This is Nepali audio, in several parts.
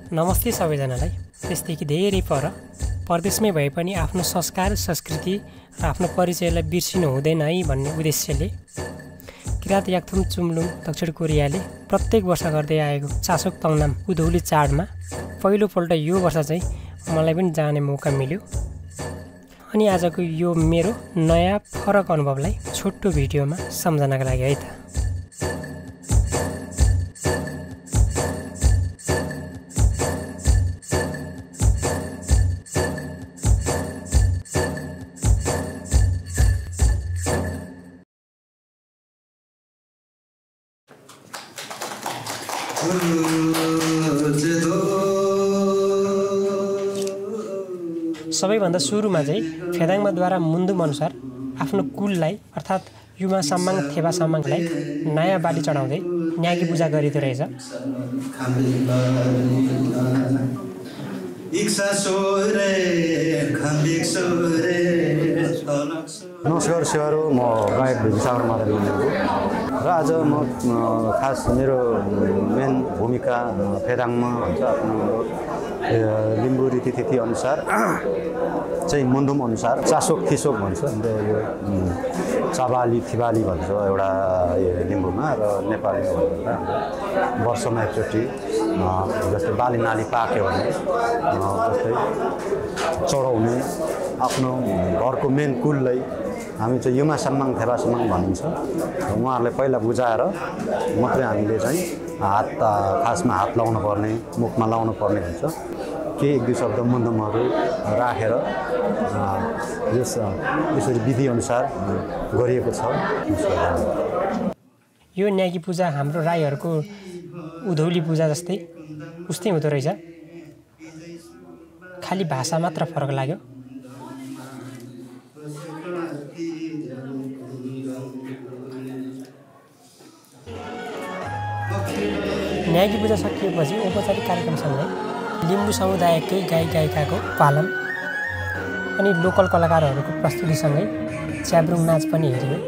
नमस्ते सबैजनालाई। त्यसदेखि धेरै पर परदेशमै भए पनि आफ्नो संस्कार संस्कृति र आफ्नो परिचयलाई बिर्सिनु हुँदैन है भन्ने उद्देश्यले किरात याक्थुम चुम्लुङ दक्षिण कोरियाले प्रत्येक वर्ष गर्दै आएको चासोक तङनाम उधौली चाडमा पहिलोपल्ट यो वर्ष चाहिँ मलाई पनि जाने मौका मिल्यो। अनि आजको यो मेरो नयाँ फरक अनुभवलाई छोटो भिडियोमा सम्झनाका लागि है त। सबैभन्दा सुरुमा चाहिँ फेदाङमाद्वारा मुन्दुम अनुसार आफ्नो कुललाई अर्थात् युमा सम्माङ थेबा सम्माङलाई नयाँ बाली चढाउँदै न्यागी पूजा गरिँदो रहेछ। नमस्कार सेवारो, म गायक विशाल माधव र आज म खास मेरो मेन भूमिका फेदाङमा हुन्छ। आफ्नो लिम्बू रीतिथिति अनुसार चाहिँ मुन्दुम अनुसार चासोक थिसोक भन्छ। अन्त यो चाबाली थिबाली भन्छ एउटा लिम्बूमा, र नेपालीमा भन्दा वर्षमा एकचोटि जस्तै बाली नाली पाक्यो भने जस्तै चढाउने आफ्नो घरको मेन कुललाई हामी चाहिँ युमा सम्माङ थेबा सम्माङ भनिन्छ। उहाँहरूलाई पहिला बुझाएर मात्रै हामीले चाहिँ हात खासमा हात लाउनु पर्ने, मुखमा लाउनु पर्ने हुन्छ। केही एक दुई शब्द मुन्दुमहरू राखेर यसरी विधिअनुसार गरिएको छ। यो न्यागी पूजा हाम्रो राईहरूको उधौली पूजा जस्तै उस्तै हुँदो रहेछ, खालि भाषा मात्र फरक लाग्यो। न्यागी पूजा सकिएपछि औपचारिक कार्यक्रमसँगै लिम्बू समुदायकै गायक गायिकाको पालन अनि लोकल कलाकारहरूको प्रस्तुतिसँगै च्याब्रुङ नाच पनि हेरियो।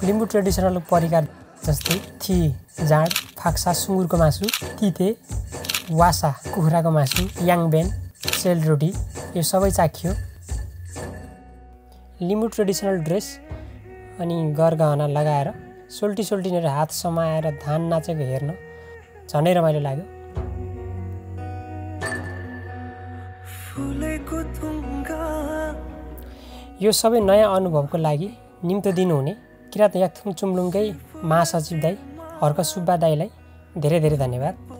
लिम्बू ट्रेडिसनल परिकार जस्तै थी, जाँड, फाक्सा, सुँगुरको मासु, तिते, वासा, कुखुराको मासु, याङबेन, सेलरोटी यो सबै चाखियो। लिम्बू ट्रेडिसनल ड्रेस अनि गरगहना लगाएर सोल्टिनेर हात समाएर धान नाचेको हेर्न झनै रमाइलो लाग्यो। यो सबै नयाँ अनुभवको लागि निम्तो दिनुहुने किरात याक्थुम चुम्लुङकै महासचिव दाई हर्क सुब्बा दाईलाई धेरै धेरै धन्यवाद।